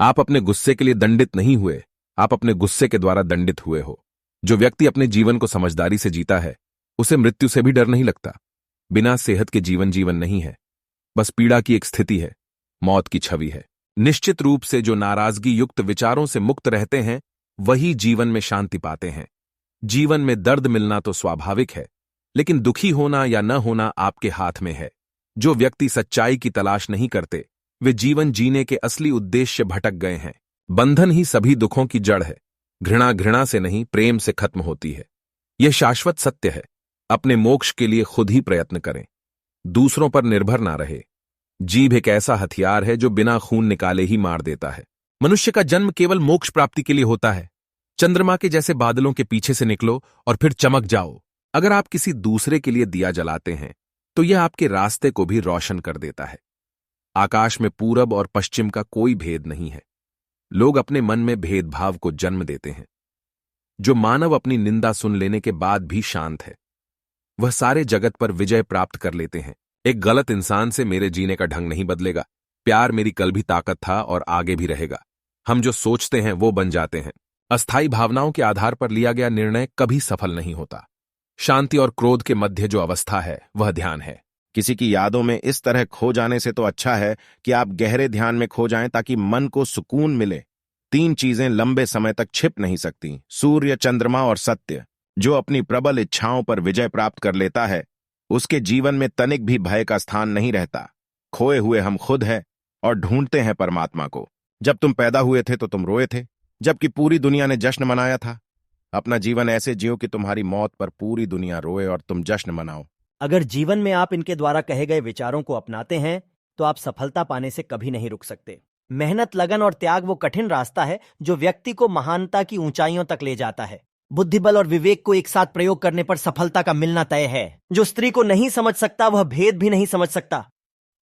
आप अपने गुस्से के लिए दंडित नहीं हुए, आप अपने गुस्से के द्वारा दंडित हुए हो। जो व्यक्ति अपने जीवन को समझदारी से जीता है, उसे मृत्यु से भी डर नहीं लगता। बिना सेहत के जीवन जीवन नहीं है, बस पीड़ा की एक स्थिति है, मौत की छवि है। निश्चित रूप से जो नाराजगी युक्त विचारों से मुक्त रहते हैं, वही जीवन में शांति पाते हैं। जीवन में दर्द मिलना तो स्वाभाविक है, लेकिन दुखी होना या न होना आपके हाथ में है। जो व्यक्ति सच्चाई की तलाश नहीं करते, वे जीवन जीने के असली उद्देश्य भटक गए हैं। बंधन ही सभी दुखों की जड़ है। घृणा घृणा से नहीं, प्रेम से खत्म होती है। यह शाश्वत सत्य है। अपने मोक्ष के लिए खुद ही प्रयत्न करें, दूसरों पर निर्भर ना रहे। जीभ एक ऐसा हथियार है जो बिना खून निकाले ही मार देता है। मनुष्य का जन्म केवल मोक्ष प्राप्ति के लिए होता है। चंद्रमा के जैसे बादलों के पीछे से निकलो और फिर चमक जाओ। अगर आप किसी दूसरे के लिए दिया जलाते हैं, तो यह आपके रास्ते को भी रोशन कर देता है। आकाश में पूरब और पश्चिम का कोई भेद नहीं है। लोग अपने मन में भेदभाव को जन्म देते हैं। जो मानव अपनी निंदा सुन लेने के बाद भी शांत है, वह सारे जगत पर विजय प्राप्त कर लेते हैं। एक गलत इंसान से मेरे जीने का ढंग नहीं बदलेगा। प्यार मेरी कल भी ताकत था और आगे भी रहेगा। हम जो सोचते हैं वो बन जाते हैं। अस्थायी भावनाओं के आधार पर लिया गया निर्णय कभी सफल नहीं होता। शांति और क्रोध के मध्य जो अवस्था है, वह ध्यान है। किसी की यादों में इस तरह खो जाने से तो अच्छा है कि आप गहरे ध्यान में खो जाएं, ताकि मन को सुकून मिले। 3 चीजें लंबे समय तक छिप नहीं सकती: सूर्य, चंद्रमा और सत्य। जो अपनी प्रबल इच्छाओं पर विजय प्राप्त कर लेता है, उसके जीवन में तनिक भी भय का स्थान नहीं रहता। खोए हुए हम खुद हैं और ढूंढते हैं परमात्मा को। जब तुम पैदा हुए थे तो तुम रोए थे, जबकि पूरी दुनिया ने जश्न मनाया था। अपना जीवन ऐसे जियो कि तुम्हारी मौत पर पूरी दुनिया रोए और तुम जश्न मनाओ। अगर जीवन में आप इनके द्वारा कहे गए विचारों को अपनाते हैं, तो आप सफलता पाने से कभी नहीं रुक सकते। मेहनत, लगन और त्याग वो कठिन रास्ता है जो व्यक्ति को महानता की ऊंचाइयों तक ले जाता है। बुद्धिबल और विवेक को एक साथ प्रयोग करने पर सफलता का मिलना तय है। जो स्त्री को नहीं समझ सकता, वह भेद भी नहीं समझ सकता।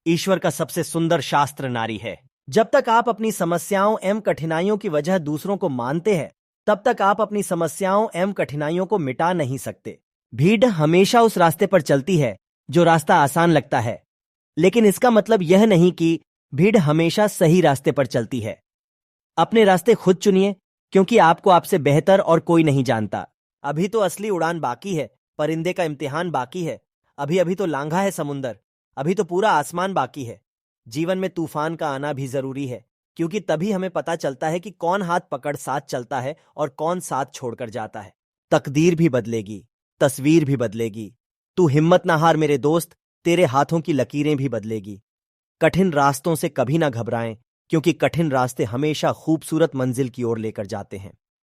ईश्वर का सबसे सुंदर शास्त्र नारी है। जब तक आप अपनी समस्याओं एवं कठिनाइयों की वजह दूसरों को मानते हैं, तब तक आप अपनी समस्याओं एवं कठिनाइयों को मिटा नहीं सकते। भीड़ हमेशा उस रास्ते पर चलती है जो रास्ता आसान लगता है, लेकिन इसका मतलब यह नहीं कि भीड़ हमेशा सही रास्ते पर चलती है। अपने रास्ते खुद चुनिए, क्योंकि आपको आपसे बेहतर और कोई नहीं जानता। अभी तो असली उड़ान बाकी है, परिंदे का इम्तिहान बाकी है। अभी अभी तो लांघा है समुंदर, अभी तो पूरा आसमान बाकी है। जीवन में तूफान का आना भी जरूरी है, क्योंकि तभी हमें पता चलता है कि कौन हाथ पकड़ साथ चलता है और कौन साथ छोड़कर जाता है। तकदीर भी बदलेगी, तस्वीर भी बदलेगी। तू हिम्मत ना हार मेरे दोस्त, तेरे हाथों की लकीरें भी बदलेगी। कठिन रास्तों से कभी ना घबराएं, क्योंकि कठिन रास्ते हमेशा खूबसूरत मंजिल की ओर लेकर जाते हैं।